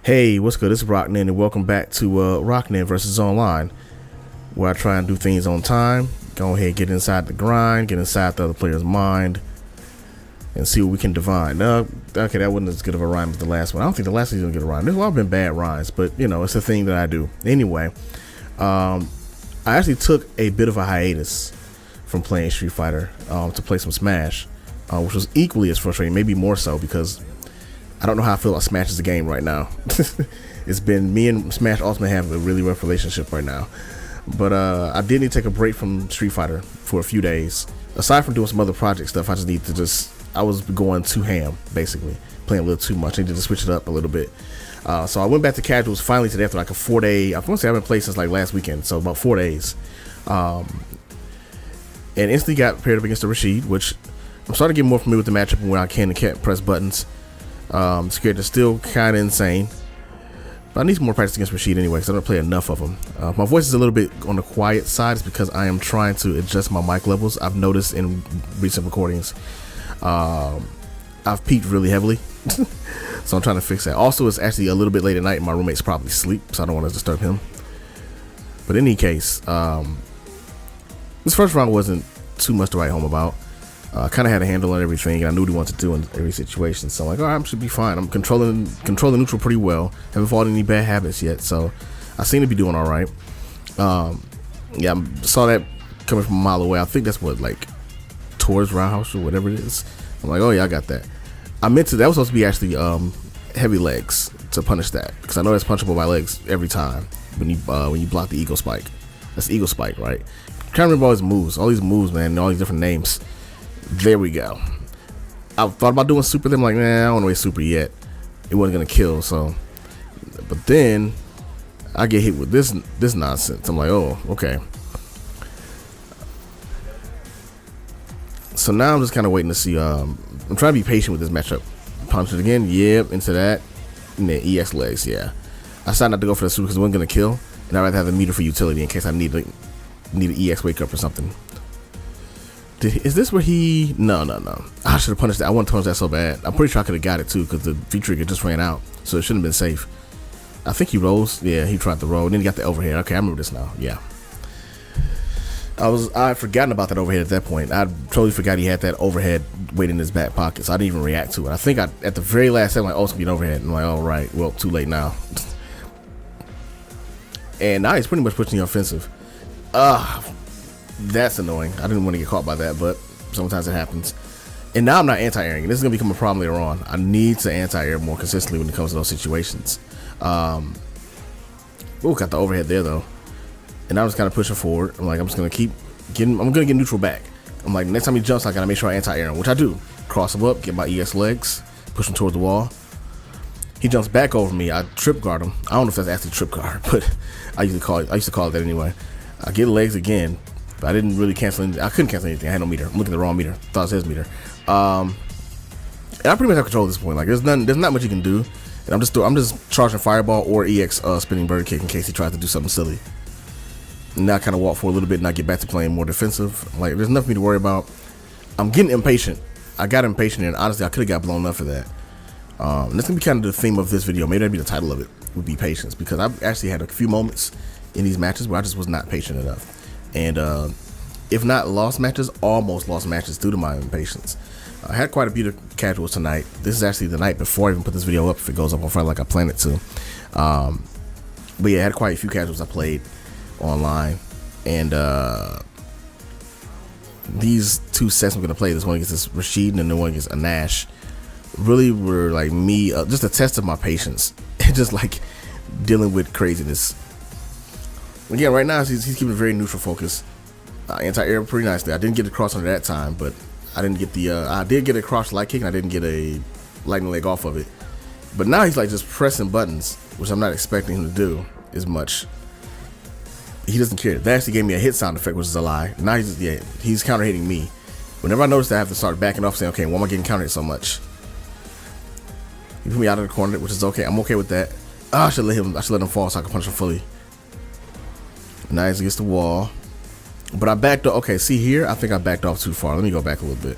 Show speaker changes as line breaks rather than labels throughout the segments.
Hey, what's good? This is ROKNIN, and welcome back to ROKNIN versus Online, where I try and do things on time, go ahead, get inside the grind, get inside the other player's mind, and see what we can divine. Okay, that wasn't as good of a rhyme as the last one. I don't think the last one's gonna get a rhyme. There's a lot of been bad rhymes, but you know, it's a thing that I do. Anyway, I actually took a bit of a hiatus from playing Street Fighter to play some Smash, which was equally as frustrating, maybe more so, because I don't know how I feel about Smash as a game right now. It's been me and Smash Ultimate have a really rough relationship right now. But I did need to take a break from Street Fighter for a few days. Aside from doing some other project stuff, I just need to I was going too ham, basically. Playing a little too much. I needed to switch it up a little bit. So I went back to casuals finally today after like a 4-day, I want to say I haven't played since like last weekend, so about 4 days. And instantly got paired up against the Rashid, which I'm starting to get more familiar with the matchup when I can and can't press buttons. Scared is still kind of insane, but I need some more practice against Rashid anyway, because I don't play enough of them. My voice is a little bit on the quiet side. It's because I am trying to adjust my mic levels. I've noticed in recent recordings I've peaked really heavily, so I'm trying to fix that. Also, it's actually a little bit late at night and my roommate's probably asleep, so I don't want to disturb him. But in any case, this first round wasn't too much to write home about. I kind of had a handle on everything, and I knew what he wanted to do in every situation. So I'm like, all right, I should be fine. I'm controlling neutral pretty well. Haven't fallen any bad habits yet, so I seem to be doing all right. Yeah, I saw that coming from a mile away. I think that's what, like, towards roundhouse or whatever it is. I'm like, oh yeah, I got that. That was supposed to be actually heavy legs to punish that, because I know that's punchable by legs every time when you block the Eagle Spike. That's the Eagle Spike, right? I'm trying to remember all these moves, man, and all these different names. There we go. I thought about doing super, then I'm like, nah, I don't want to waste super yet. It wasn't gonna kill, so. But then I get hit with this nonsense. I'm like, oh, okay. So now I'm just kind of waiting to see. I'm trying to be patient with this matchup. Punch it again, yep, into that, and then EX legs, yeah. I decided not to go for the super because it wasn't gonna kill, and I'd rather have the meter for utility in case I need an EX wake up or something. Is this where he? No. I should have punished that. I want to punish that so bad. I'm pretty sure I could have got it too, because the V trigger just ran out, so it shouldn't have been safe. I think he rolls. Yeah, he tried to roll, and then he got the overhead. Okay, I remember this now. Yeah. I'd forgotten about that overhead at that point. I totally forgot he had that overhead waiting in his back pocket, so I didn't even react to it. I think at the very last second, like, oh, it's gonna be an overhead. I'm like, all right, well, too late now. And now he's pretty much pushing the offensive. That's annoying. I didn't want to get caught by that, but sometimes it happens. And now I'm not anti-airing. This is going to become a problem later on. I need to anti-air more consistently when it comes to those situations. Got the overhead there, though. And I'm just kind of pushing forward. I'm like, I'm just going to keep getting, I'm going to get neutral back. I'm like, next time he jumps, I got to make sure I anti-air him, which I do. Cross him up, get my EX legs, push him towards the wall. He jumps back over me. I trip guard him. I don't know if that's actually trip guard, but I used to call it that anyway. I get legs again. But I didn't really cancel anything. I couldn't cancel anything. I had no meter. I'm looking at the wrong meter. Thought it was his meter. And I pretty much have control at this point. Like there's not much you can do. And I'm just charging fireball or EX spinning bird kick in case he tries to do something silly. And now I kind of walk for a little bit and I get back to playing more defensive. Like there's nothing for me to worry about. I'm getting impatient. I got impatient, and honestly I could have got blown up for that. And that's gonna be kind of the theme of this video. Maybe that'd be the title of it. Would be patience, because I've actually had a few moments in these matches where I just was not patient enough. And if not almost lost matches due to my impatience. I had quite a bit of casuals tonight. This is actually the night before I even put this video up, if it goes up on Friday like I planned it to. But yeah, I had quite a few casuals I played online. And these two sets I'm going to play, this one against this Rashid and the one against a Nash, really were like me, just a test of my patience. And just like dealing with craziness. Again, right now he's keeping a very neutral focus. Anti-air pretty nicely. I didn't get across under that time, but I didn't get the. I did get a cross light kick, and I didn't get a lightning leg off of it. But now he's like just pressing buttons, which I'm not expecting him to do as much. He doesn't care. That actually gave me a hit sound effect, which is a lie. Now he's counter hitting me. Whenever I notice that, I have to start backing off, saying, okay, why am I getting counter hit so much? He put me out of the corner, which is okay. I'm okay with that. I should let him fall so I can punch him fully. Nice against the wall. But I backed off. Okay, see here? I think I backed off too far. Let me go back a little bit.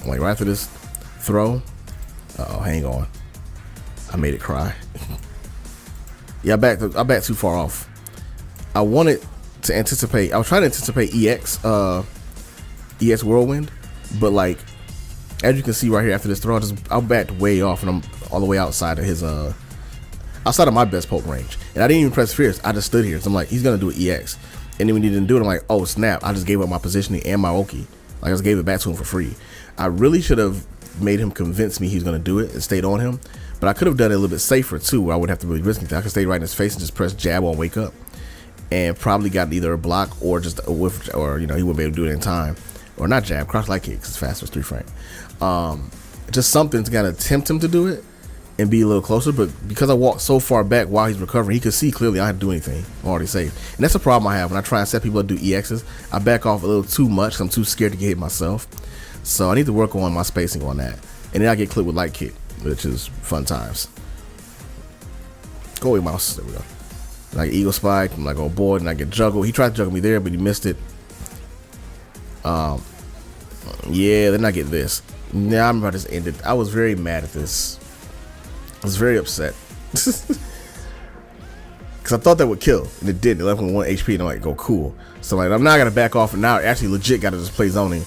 Like right after this throw. Uh-oh, hang on. I made it cry. Yeah, I backed too far off. I wanted to anticipate. I was trying to anticipate EX Whirlwind, but like as you can see right here after this throw, I backed way off, and I'm all the way outside of his outside of my best poke range, and I didn't even press fierce. I just stood here, so I'm like, he's gonna do an EX, and then when he didn't do it, I'm like, oh snap! I just gave up my positioning and my Oki. Like I just gave it back to him for free. I really should have made him convince me he was gonna do it and stayed on him, but I could have done it a little bit safer too, where I wouldn't have to really risk anything. I could stay right in his face and just press jab on wake up, and probably got either a block or just a whiff, or he wouldn't be able to do it in time, or not jab, cross light kick, because it's faster, it's 3 frame. Just something to kind of tempt him to do it and be a little closer, but because I walked so far back while he's recovering, he could see clearly I didn't do anything. I'm already safe. And that's a problem I have when I try and set people up to do EXs. I back off a little too much because I'm too scared to get hit myself. So I need to work on my spacing on that. And then I get clipped with light kick, which is fun times. Go away, mouse. There we go. Like eagle spike, I'm like, oh boy, and I get juggle. He tried to juggle me there, but he missed it. Yeah, then I get this. Now I'm about to just end it. I was very mad at this. I was very upset. Because I thought that would kill, and it didn't. It left me 1 HP, and I'm like, go cool. So like, I'm not going to back off, and now I actually legit got to just play zoning.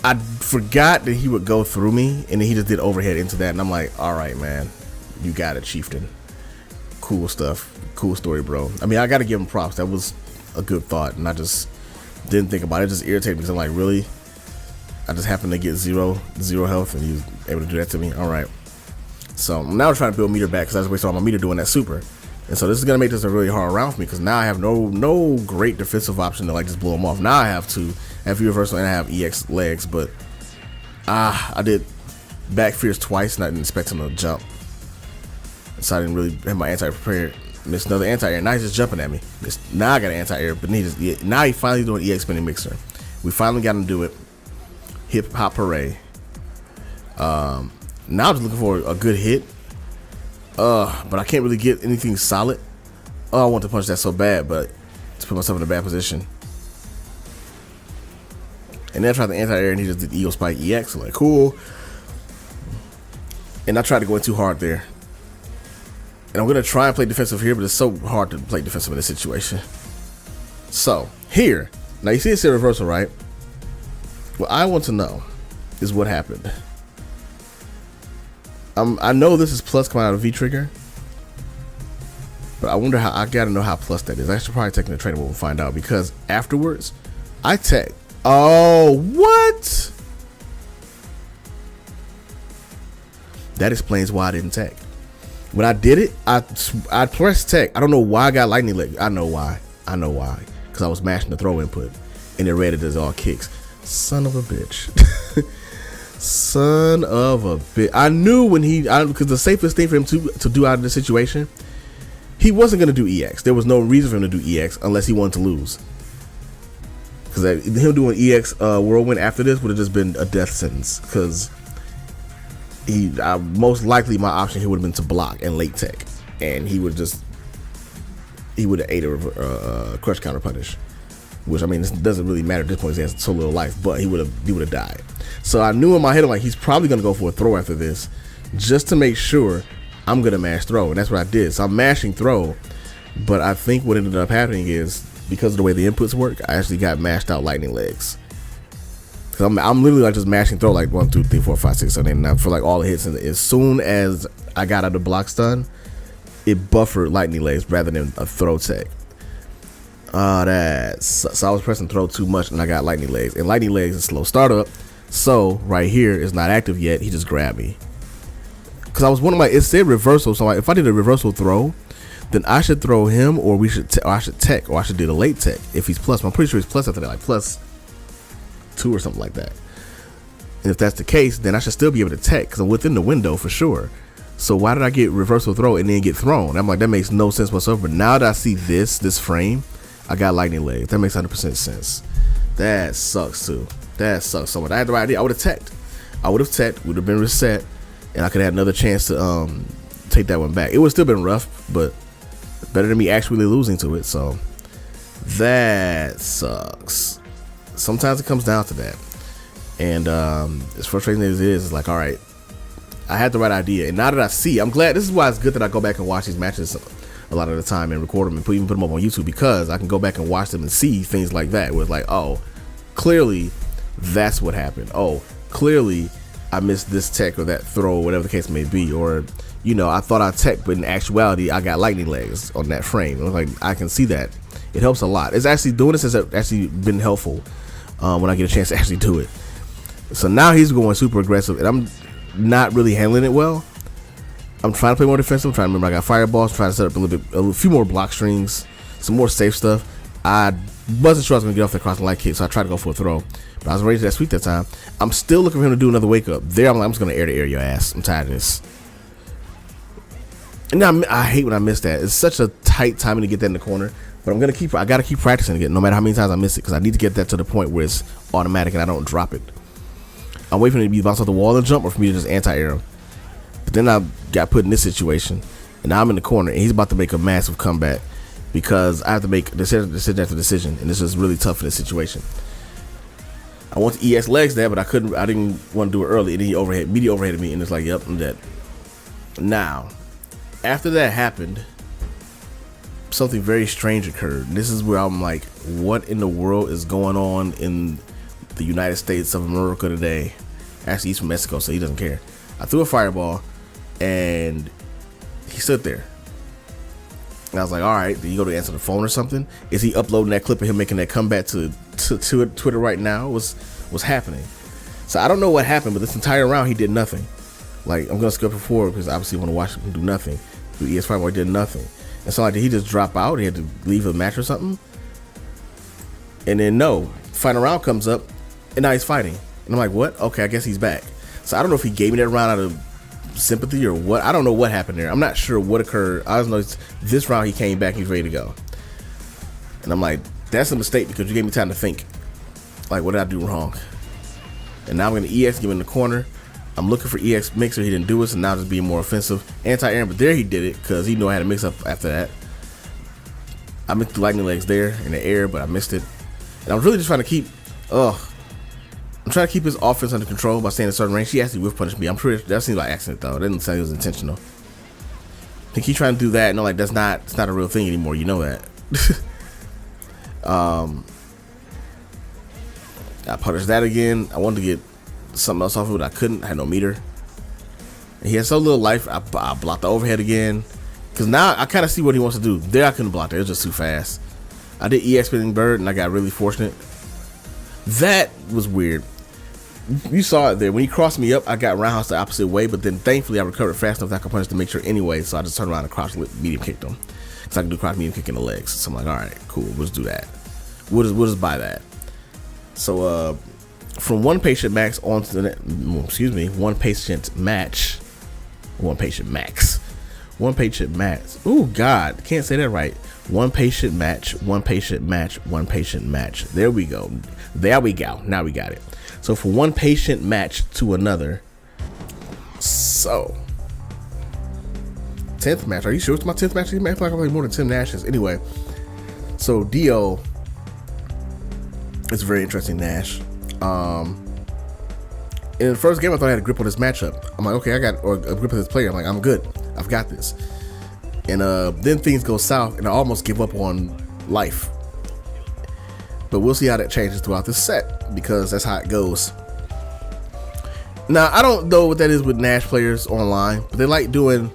I forgot that he would go through me, and then he just did overhead into that, and I'm like, all right, man. You got it, chieftain. Cool stuff. Cool story, bro. I mean, I got to give him props. That was a good thought, and I just didn't think about it. It just irritated me because I'm like, really? I just happened to get zero health, and he was able to do that to me. All right. So I'm now trying to build meter back because I just wasted all my meter doing that super. And so this is going to make this a really hard round for me because now I have no great defensive option to like just blow him off. Now I have reversal and I have EX legs, but I did back fierce twice and I didn't expect him to jump. So I didn't really have my anti-air prepared. Missed another anti-air. Now he's just jumping at me. Now I got an anti-air, but now he finally doing EX spinning mixer. We finally got him to do it. Hip hop hooray. Now I'm just looking for a good hit. But I can't really get anything solid. I want to punch that so bad, but to put myself in a bad position. And then I tried the anti-air and he just did Eagle Spike EX. I'm like, cool. And I tried to go in too hard there. And I'm going to try and play defensive here, but it's so hard to play defensive in this situation. So, here. Now you see it's a reversal, right? What I want to know is what happened. I know this is plus coming out of V-trigger, but I wonder how. I gotta know how plus that is. I should probably take the training, but we'll find out because afterwards I tech. Oh, what? That explains why I didn't tech. When I did it, I pressed tech. I don't know why I got lightning leg. I know why. Because I was mashing the throw input, and it read it as all kicks. Son of a bitch. Son of a bitch. I knew when because the safest thing for him to do out of this situation, he wasn't going to do EX. There was no reason for him to do EX unless he wanted to lose. Because him doing EX Whirlwind after this would have just been a death sentence. Because most likely my option here would have been to block and late tech. And he would have ate a crush counter punish. Which, I mean, this doesn't really matter at this point. He has so little life, but he would have died. So I knew in my head, I'm like, he's probably going to go for a throw after this just to make sure I'm going to mash throw. And that's what I did. So I'm mashing throw, but I think what ended up happening is because of the way the inputs work, I actually got mashed out lightning legs. Because I'm literally like just mashing throw like 1, 2, 3, 4, 5, 6, 7, 8, 9 for like all the hits. And as soon as I got out of the block stun, it buffered lightning legs rather than a throw tech. So I was pressing throw too much and I got lightning legs, and lightning legs is slow startup. So right here is not active yet. He just grabbed me because I was wondering, like, it said reversal. So like, if I did a reversal throw, then I should throw him, or I should tech, or I should do the late tech if he's plus. I'm pretty sure he's plus after that, like plus 2 or something like that. And if that's the case, then I should still be able to tech because I'm within the window for sure. So why did I get reversal throw and then get thrown? I'm like, that makes no sense whatsoever. But now that I see this frame, I got lightning legs. That makes 100% sense. That sucks too. That sucks so much. I had the right idea. I would have teched. Would have been reset, and I could have had another chance to take that one back. It would still been rough, but better than me actually losing to it. So that sucks. Sometimes it comes down to that, and as frustrating as it is, it's like, all right, I had the right idea, and now that I see, I'm glad. This is why it's good that I go back and watch these matches a lot of the time and record them and even put them up on YouTube, because I can go back and watch them and see things like that where it's like, oh, clearly that's what happened. Oh, clearly I missed this tech or that throw, whatever the case may be, or I thought I tech, but in actuality I got lightning legs on that frame. Like, I can see that. It helps a lot. It's actually doing this has actually been helpful when I get a chance to actually do it. So now he's going super aggressive, and I'm not really handling it well. I'm trying to play more defensive. I'm trying to remember I got fireballs. I'm trying to set up a few more block strings, some more safe stuff. I wasn't sure I was going to get off that crossing light kick, so I tried to go for a throw. But I was ready to that sweep that time. I'm still looking for him to do another wake up. There, I'm like, I'm just going to air to air your ass. I'm tired of this. And now I hate when I miss that. It's such a tight timing to get that in the corner. But I got to keep practicing again, no matter how many times I miss it, because I need to get that to the point where it's automatic and I don't drop it. I'm waiting for him to be bounce off the wall and jump, or for me to just anti-air him. But then I got put in this situation, and now I'm in the corner, and he's about to make a massive comeback because I have to make decision after decision, and this is really tough in this situation. I want to EX legs there, but I didn't want to do it early, and then he overheaded me, and it's like, yep, I'm dead. Now, after that happened, something very strange occurred. And this is where I'm like, what in the world is going on in the United States of America today? Actually, he's from Mexico, so he doesn't care. I threw a fireball, and he stood there. And I was like, all right, did he go to answer the phone or something? Is he uploading that clip of him making that comeback to Twitter right now? What's happening? So I don't know what happened, but this entire round he did nothing. Like, I'm gonna skip it forward because obviously I want to watch him do nothing. Through ES Fireball, he did nothing. And so like, did he just drop out? He had to leave a match or something? And then no, final round comes up, and now he's fighting. And I'm like, what? Okay, I guess he's back. So I don't know if he gave me that round out of sympathy or what. I don't know what happened there. I'm not sure what occurred. I just know this round he came back, he's ready to go. And I'm like, that's a mistake because you gave me time to think. Like, what did I do wrong? And now I'm going to EX, give him in the corner. I'm looking for EX mixer. He didn't do it, so now just being more offensive. Anti-air, but there he did it because he knew I had a mix up after that. I missed the lightning legs there in the air, but I missed it. And I was really just trying to keep, I'm trying to keep his offense under control by staying in a certain range. He actually whiff punished me. I'm pretty, that seems like accident though. It didn't say it was intentional. I think he's trying to do that, and I'm like, it's not a real thing anymore. You know that. I punished that again. I wanted to get something else off of it. I couldn't. I had no meter. And he had so little life. I blocked the overhead again. Because now I kind of see what he wants to do. There I couldn't block that. It was just too fast. I did EX spinning bird, and I got really fortunate. That was weird. You saw it there. When he crossed me up, I got roundhouse the opposite way, but then thankfully I recovered fast enough that I could punish the mixture anyway, so I just turned around and cross medium kicked him. Because I can do cross medium kick in the legs. So I'm like, alright, cool, we'll just do that. We'll just buy that. So from one patient max on to the one patient max. Oh God, can't say that right. One patient match. There we go. Now we got it. So from one patient match to another. So 10th match. Are you sure it's my 10th match? I feel like I played more than 10 matches. Anyway, so Dio is a very interesting Nash. In the first game, I thought I had a grip on this matchup. I'm like, okay, a grip of this player. I'm like, I'm good. I've got this. And then things go south, and I almost give up on life. But we'll see how that changes throughout the set, because that's how it goes. Now, I don't know what that is with Nash players online, but they like doing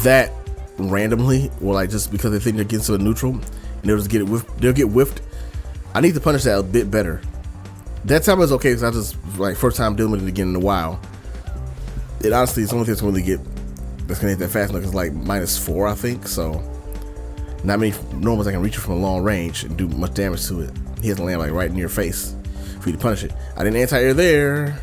that randomly, or like just because they think they're getting to the neutral, and they'll get whiffed. I need to punish that a bit better. That time was okay because I just first time dealing with it again in a while. It honestly, it's the only thing that's gonna hit that fast enough. It's like -4, I think. So not many normals I can reach it from a long range and do much damage to it. He has to land like right in your face for you to punish it. I didn't anti-air there.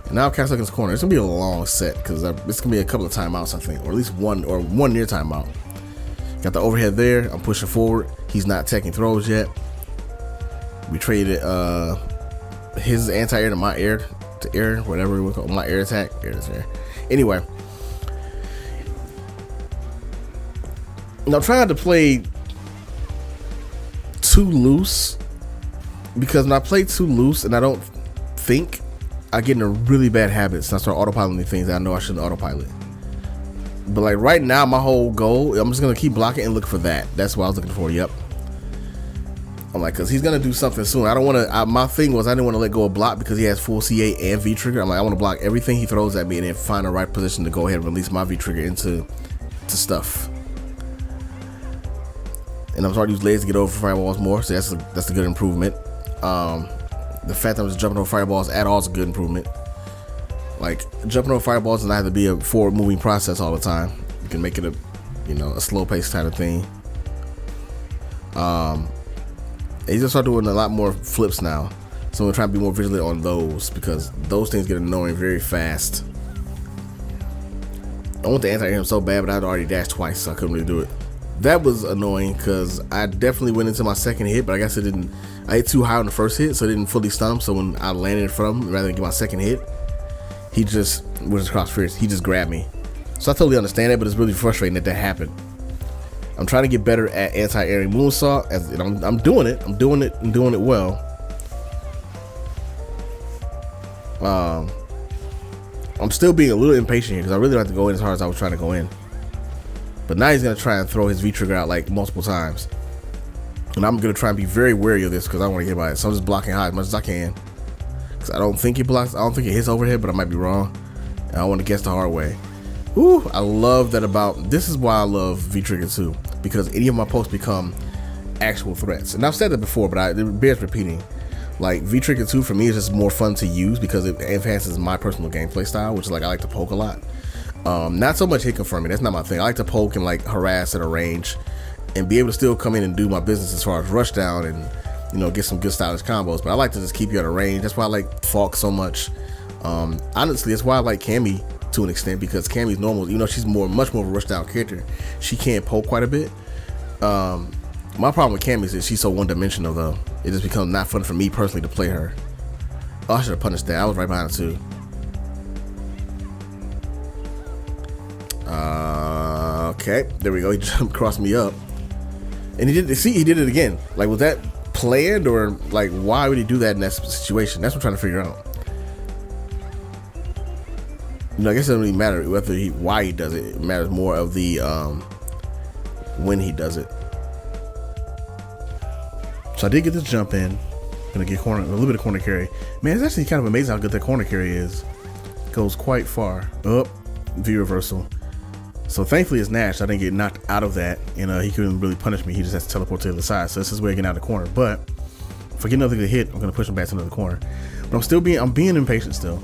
And now I'm kind of stuck in this corner. It's gonna be a long set because it's gonna be a couple of timeouts, I think, or at least one near timeout. Got the overhead there. I'm pushing forward. He's not taking throws yet. We traded his anti-air to my air to air, whatever we call it, my air attack. Air to air. Anyway, now I'm trying to play too loose, because when I play too loose and I don't think, I get in a really bad habit, so I start autopiloting things that I know I shouldn't autopilot. But like right now, my whole goal, I'm just gonna keep blocking and look for that. That's what I was looking for. Yep. I'm like, cause he's gonna do something soon. I don't want to. My thing was I didn't want to let go of block because he has full CA and V trigger. I'm like, I want to block everything he throws at me and then find the right position to go ahead and release my V trigger into stuff. And I'm starting to use layers to get over fireballs more, so that's a good improvement. The fact that I'm just jumping over fireballs at all is a good improvement. Like jumping over fireballs doesn't have to be a forward moving process all the time. You can make it a slow pace kind of thing. He's gonna start doing a lot more flips now, so I'm trying to be more vigilant on those because those things get annoying very fast. I want the anti-air him so bad, but I'd already dashed twice, so I couldn't really do it. That was annoying because I definitely went into my second hit, but I guess it didn't. I hit too high on the first hit, so it didn't fully stun him. So when I landed in front of him, rather than get my second hit, he just was across fierce. He just grabbed me. So I totally understand it, but it's really frustrating that happened. I'm trying to get better at anti-airing moonsault. I'm doing it. I'm doing it well. I'm still being a little impatient here because I really don't have to go in as hard as I was trying to go in. But now he's gonna try and throw his V trigger out like multiple times, and I'm gonna try and be very wary of this because I don't want to get by it. So I'm just blocking high as much as I can because I don't think it blocks. I don't think it hits overhead, but I might be wrong. And I want to guess the hard way. Ooh, I love that about this is why I love V trigger 2 because any of my posts become actual threats. And I've said that before, but it bears repeating. Like V trigger 2 for me is just more fun to use because it enhances my personal gameplay style, which is like I like to poke a lot. Not so much hit confirming. That's not my thing. I like to poke and like harass at a range and be able to still come in and do my business as far as rush down and get some good stylish combos. But I like to just keep you at a range. That's why I like Falk so much. Honestly, that's why I like Cammy to an extent because Cammy's normal. She's much more of a rush down character. She can poke quite a bit. My problem with Cammy is she's so one dimensional though. It just becomes not fun for me personally to play her. Oh, I should have punished that. I was right behind her too. Okay, there we go. He jumped across me up, and he did it again. Like, was that planned or like why would he do that in that situation? That's what I'm trying to figure out. I guess it doesn't really matter why he does it. It matters more of the when he does it. So I did get this jump in. Gonna get a little bit of corner carry. Man, it's actually kind of amazing how good that corner carry is. Goes quite far. Up, V reversal. So thankfully it's Nash. I didn't get knocked out of that, and he couldn't really punish me. He just has to teleport to the other side. So this is where I get out of the corner. But if I get another good hit, I'm gonna push him back to another corner. But I'm being impatient still.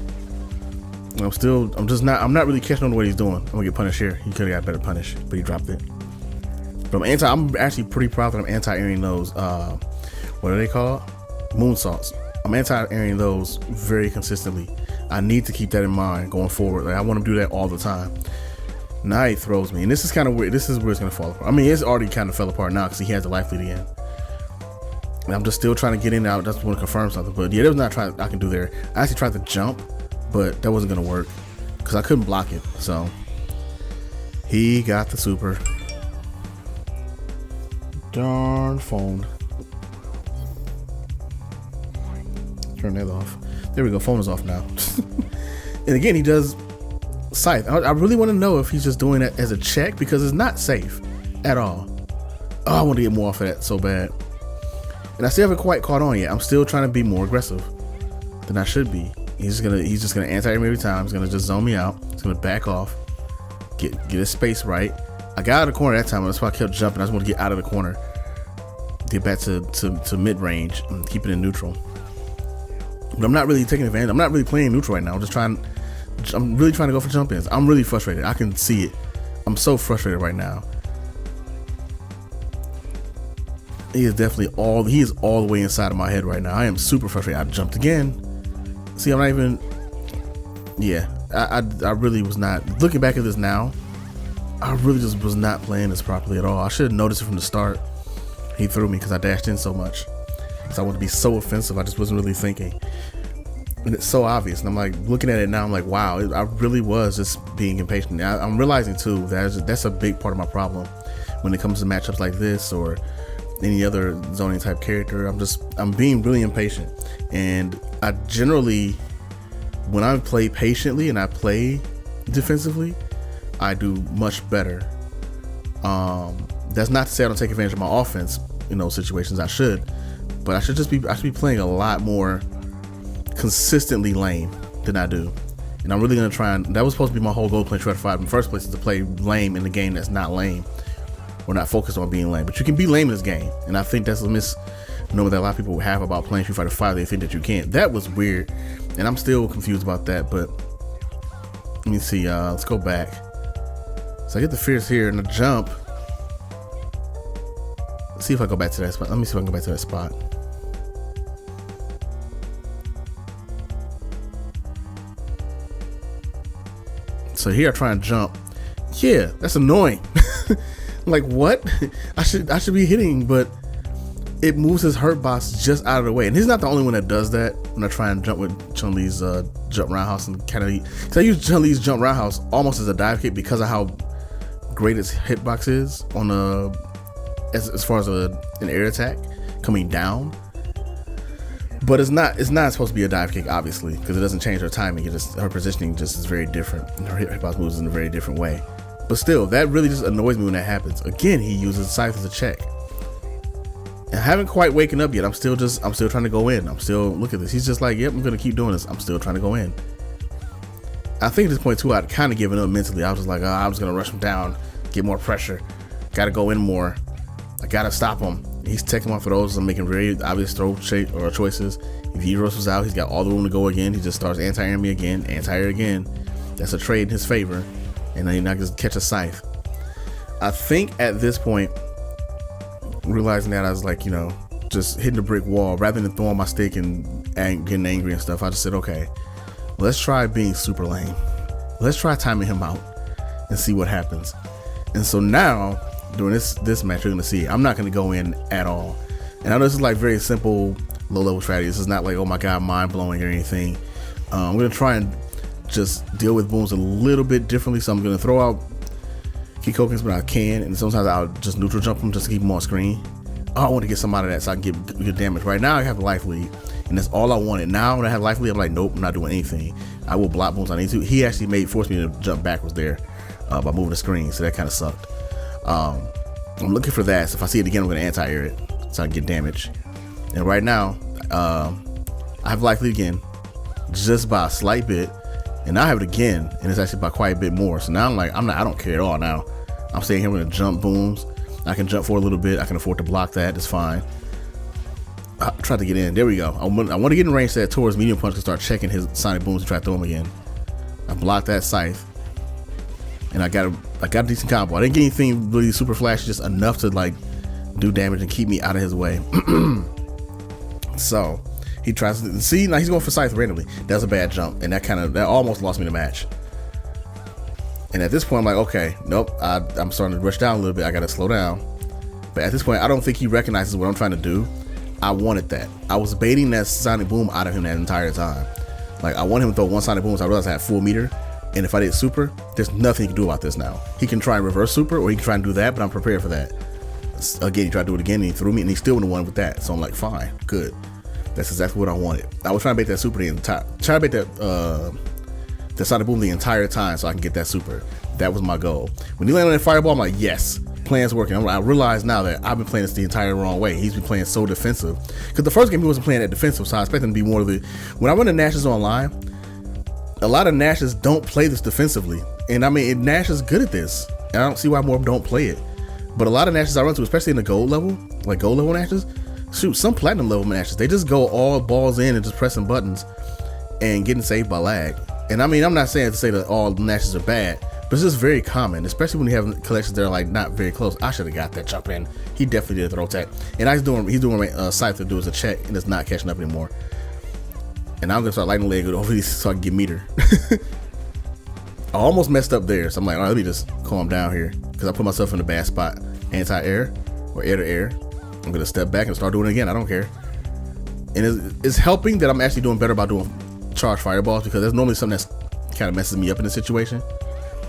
I'm not really catching on to what he's doing. I'm gonna get punished here. He could have got better punish, but he dropped it. But I'm actually pretty proud that I'm anti-airing those. What are they called? Moonsaults. I'm anti-airing those very consistently. I need to keep that in mind going forward. Like I want to do that all the time. Now he throws me, and this is kind of weird. This is where it's gonna fall apart. I mean, it's already kind of fell apart now because he has the life lead again. And I'm just still trying to get in and out. Just want to confirm something. But yeah, there was not trying I can do there. I actually tried to jump, but that wasn't gonna work because I couldn't block it. So he got the super. Darn phone. Turn that off. There we go. Phone is off now. And again, he does Scythe. I really want to know if he's just doing that as a check because it's not safe at all. Oh, I want to get more off of that so bad. And I still haven't quite caught on yet. I'm still trying to be more aggressive than I should be. He's just gonna anti-air me every time. He's gonna just zone me out. He's gonna back off. Get his space right. I got out of the corner that time. That's why I kept jumping. I just want to get out of the corner. Get back to mid range and keep it in neutral. But I'm not really taking advantage. I'm not really playing neutral right now. I'm really trying to go for jump ins. I'm really frustrated. I can see it. I'm so frustrated right now. He is all the way inside of my head right now. I am super frustrated. I jumped again. See, I'm not even. Yeah, I really was not. Looking back at this now, I really just was not playing this properly at all. I should have noticed it from the start. He threw me because I dashed in so much. So I wanted to be so offensive. I just wasn't really thinking. And it's so obvious. And I'm like, looking at it now, I'm like, wow, I really was just being impatient. I'm realizing too that that's a big part of my problem when it comes to matchups like this or any other zoning type character. I'm being really impatient. And I generally when I play patiently and I play defensively, I do much better. That's not to say I don't take advantage of my offense in those situations. I should, but I should be playing a lot more consistently lame than I do. And I'm really gonna try, and that was supposed to be my whole goal playing Shred 5 in the first place, is to play lame in the game that's not lame. We're not focused on being lame, but you can be lame in this game, and I think that's a misnomer that a lot of people have about playing Street Fighter 5. They think that you can't. That was weird, and I'm still confused about that. But let me see. Let's go back. So I get the fierce here and the jump. Let's see if I go back to that spot. Let me see if I can go back to that spot. So here I try and jump. Yeah, that's annoying. Like, what? I should be hitting, but it moves his hurt box just out of the way. And he's not the only one that does that when I try and jump with Chun-Li's jump roundhouse and kind of. So I use Chun-Li's jump roundhouse almost as a dive kick because of how great its hitbox is on as far as an air attack coming down. But it's not supposed to be a dive kick, obviously, because it doesn't change her timing. Her positioning just is very different. Her hitbox moves in a very different way. But still, that really just annoys me when that happens. Again, he uses Scythe as a check. And I haven't quite waken up yet. I'm still trying to go in. Look at this. He's just like, yep, I'm gonna keep doing this. I'm still trying to go in. I think at this point too, I'd kind of given up mentally. I was just like, I'm just gonna rush him down, get more pressure. Gotta go in more. I gotta stop him. He's taking off for those. I'm making very obvious throw choices. If he rushes out, he's got all the room to go again. He just starts anti-airing me again, anti-air again. That's a trade in his favor. And then I just catch a Scythe. I think at this point, realizing that I was like, just hitting the brick wall rather than throwing my stick and getting angry and stuff. I just said, okay, let's try being super lame. Let's try timing him out and see what happens. And so now, during this match, you're gonna see I'm not gonna go in at all. And I know this is like very simple, low-level strategy. This is not like, oh my god, mind-blowing or anything. I'm gonna try and just deal with booms a little bit differently. So I'm gonna throw out Kikokins when I can, and sometimes I'll just neutral jump them just to keep them on screen. I want to get some out of that so I can get good damage. Right now I have a life lead, and that's all I wanted. Now when I have life lead, I'm like, nope, I'm not doing anything. I will block booms I need to. He actually forced me to jump backwards there by moving the screen, so that kind of sucked. I'm looking for that. So if I see it again, I'm gonna anti-air it so I can get damage. And right now, I have life lead again, just by a slight bit. And now I have it again, and it's actually by quite a bit more. So now I'm like, I don't care at all now. I'm staying here, I'm gonna jump booms. I can jump for a little bit. I can afford to block that, it's fine. I tried to get in, there we go. I want to get in range that towards medium punch to start checking his sonic booms and try to throw him again. I blocked that Scythe. And I got a decent combo. I didn't get anything really super flashy, just enough to like do damage and keep me out of his way. So he tries to see, now he's going for Scythe randomly. That's a bad jump, and that almost lost me the match. And at this point, I'm like, okay, nope, I'm starting to rush down a little bit. I gotta slow down. But at this point, I don't think he recognizes what I'm trying to do. I wanted that. I was baiting that sonic boom out of him that entire time. Like, I want him to throw one sonic boom, so I realized I had full meter. And if I did super, there's nothing he can do about this now. He can try and reverse super, or he can try and do that, but I'm prepared for that. Again, he tried to do it again, and he threw me, and he still wouldn't have won with that. So I'm like, fine, good. That's exactly what I wanted. I was trying to bait that super the entire, trying to bait that sonic boom the entire time so I can get that super. That was my goal. When he landed on that fireball, I'm like, yes, plan's working. I realize now that I've been playing this the entire wrong way. He's been playing so defensive. Because the first game he wasn't playing that defensive, so I expect him to be more of the. When I run the Nashes online, a lot of Nashes don't play this defensively. And I mean, Nash is good at this. And I don't see why more don't play it. But a lot of Nashes I run to, especially in the gold level, like gold level Nashes, shoot, some platinum level Nashes, they just go all balls in and just pressing buttons and getting saved by lag. And I mean, I'm not saying to say that all Nashes are bad, but it's just very common, especially when you have collections that are like not very close. I should have got that jump in. He definitely did a throw tech. And he's doing Scythe to do as a check, and it's not catching up anymore. And I'm gonna start lighting the leg over these so I can get meter. I almost messed up there, so I'm like, all right, let me just calm down here, because I put myself in a bad spot. Anti-air or air to air. I'm gonna step back and start doing it again. I don't care. And it's helping that I'm actually doing better about doing charge fireballs, because that's normally something that's kind of messes me up in this situation.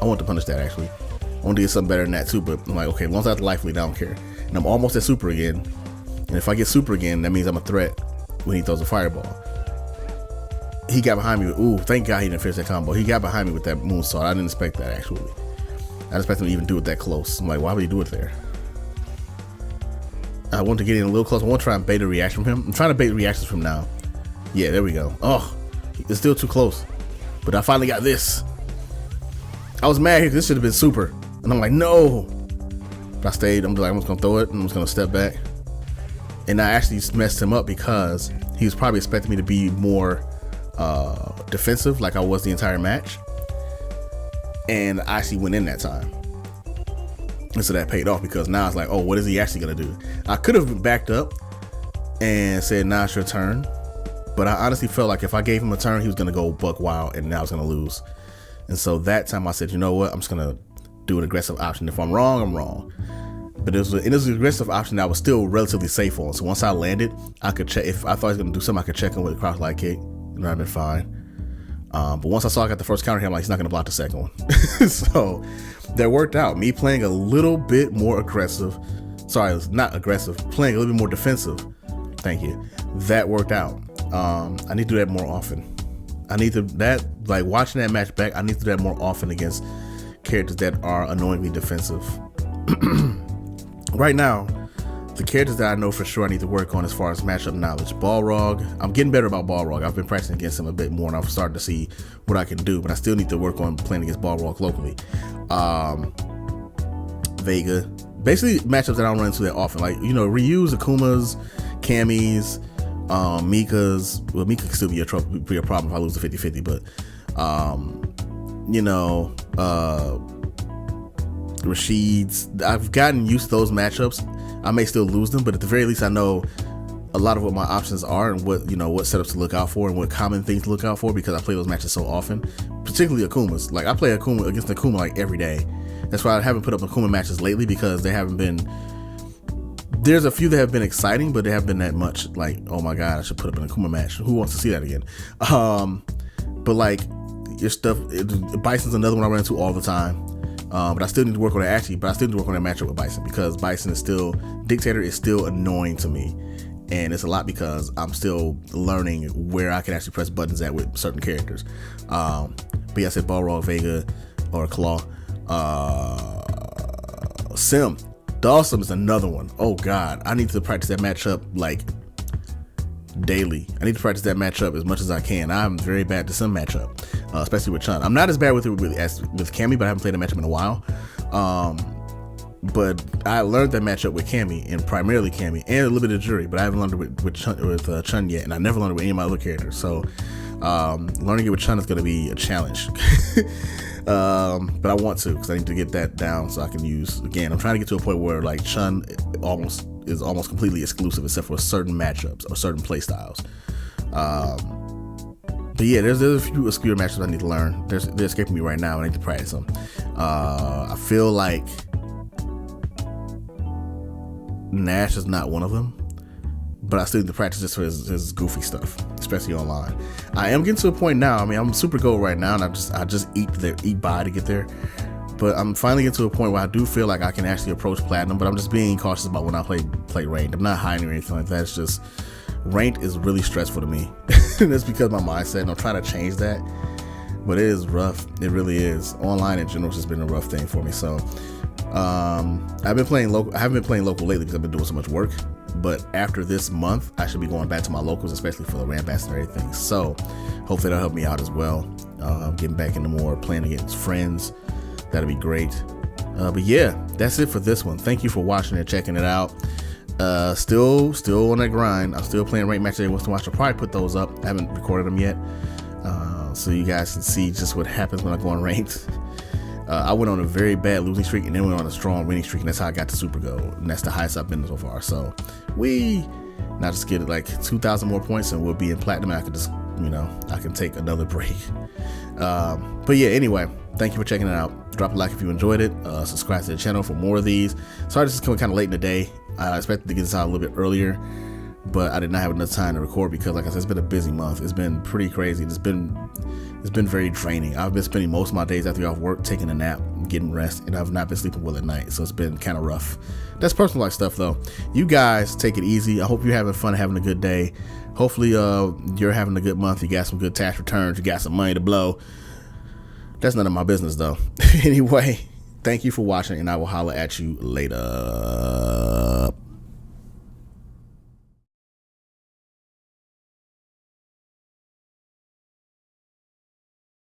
I want to punish that actually. I want to get something better than that too, but I'm like, okay, as long as I have the life lead, I don't care. And I'm almost at super again. And if I get super again, that means I'm a threat when he throws a fireball. he got behind me with, ooh, thank God he didn't finish that combo. He got behind me with that moonsault. I didn't expect that, actually. I didn't expect him to even do it that close. I'm like, why would he do it there? I want to get in a little closer. I want to try and bait a reaction from him. I'm trying to bait reactions from now. Yeah, there we go. Oh, it's still too close. But I finally got this. I was mad here because this should have been super. And I'm like, no. But I stayed. I'm just going to throw it and I'm just going to step back. And I actually messed him up because he was probably expecting me to be more defensive like I was the entire match. And I actually went in that time. And so that paid off because now it's like, oh, what is he actually going to do? I could have backed up and said, nah, it's your turn. But I honestly felt like if I gave him a turn, he was going to go buck wild and now I was going to lose. And so that time I said, you know what? I'm just going to do an aggressive option. If I'm wrong, I'm wrong. But it was an aggressive option that I was still relatively safe on. So once I landed, I could check. If I thought he was going to do something, I could check him with a cross light kick. And I'd been fine. But once I saw I got the first counter hit, I'm like, he's not going to block the second one. So that worked out. Me playing a little bit more aggressive. Sorry, it was not aggressive. Playing a little bit more defensive. Thank you. That worked out. I need to do that more often. Like watching that match back, I need to do that more often against characters that are annoyingly defensive. Right now, the characters that I know for sure I need to work on as far as matchup knowledge. Balrog, I'm getting better about Balrog. I've been practicing against him a bit more and I'm starting to see what I can do, but I still need to work on playing against Balrog locally. Vega, basically matchups that I don't run into that often. Like, you know, Ryu's, Akuma's, Cammy's, Mika's. Well, Mika can still be a problem if I lose the 50-50, but you know, Rashid's. I've gotten used to those matchups. I may still lose them, but at the very least I know a lot of what my options are and what setups to look out for and what common things to look out for because I play those matches so often, particularly Akuma's. Like I play Akuma against Akuma like every day. That's why I haven't put up Akuma matches lately because they haven't been. There's a few that have been exciting, but they haven't been that much. Like, oh my god, I should put up an Akuma match. Who wants to see that again? But like your stuff, Bison's another one I run into all the time. But I still need to work on it actually. But I still need to work on that matchup with Bison because Bison is still Dictator is still annoying to me, and it's a lot because I'm still learning where I can actually press buttons at with certain characters. But yeah, I said Balrog, Vega, or Claw. Sim. Dawson is another one. Oh god, I need to practice that matchup like daily. I need to practice that matchup as much as I can. I'm very bad at the Sim matchup, especially with Chun. I'm not as bad with it as with Cammy, but I haven't played a matchup in a while. But I learned that matchup with Cammy and primarily Cammy and a little bit of Jury, but I haven't learned it with Chun yet, and I never learned it with any of my other characters. So learning it with Chun is going to be a challenge. But I want to because I need to get that down so I can use again. I'm trying to get to a point where like Chun is almost completely exclusive except for certain matchups or certain play styles. But yeah, there's a few obscure matchups I need to learn. They're escaping me right now. I need to practice them. I feel like Nash is not one of them, but I still need to practice just for his goofy stuff, especially online. I am getting to a point now. I mean, I'm super gold right now, and I just eat by to get there. But I'm finally getting to a point where I do feel like I can actually approach platinum. But I'm just being cautious about when I play ranked. I'm not hiding or anything like that. It's just ranked is really stressful to me. That's because of my mindset, and I'm trying to change that. But it is rough. It really is. Online in general has just been a rough thing for me. So I've been playing local. I haven't been playing local lately because I've been doing so much work. But after this month, I should be going back to my locals, especially for the ramp and everything. So hopefully that'll help me out as well. Getting back into more playing against friends. That'll be great. But yeah, that's it for this one. Thank you for watching and checking it out. Still on that grind. I'm still playing ranked matches every once in a while. I'll probably put those up. I haven't recorded them yet. So you guys can see just what happens when I go on ranked. I went on a very bad losing streak and then went on a strong winning streak, and that's how I got to Super Gold, and that's the highest I've been so far. So now just get like 2,000 more points and we'll be in platinum, and I could just, I can take another break. But yeah, anyway, thank you for checking it out. Drop a like if you enjoyed it. Subscribe to the channel for more of these. Sorry this is coming kind of late in the day. I expected to get this out a little bit earlier, but I did not have enough time to record because, like I said, it's been a busy month. It's been pretty crazy. It's been very draining. I've been spending most of my days after off work taking a nap, getting rest, and I've not been sleeping well at night, so it's been kind of rough. That's personal life stuff, though. You guys take it easy. I hope you're having fun, having a good day. Hopefully you're having a good month. You got some good tax returns. You got some money to blow. That's none of my business, though. Anyway, thank you for watching, and I will holler at you later.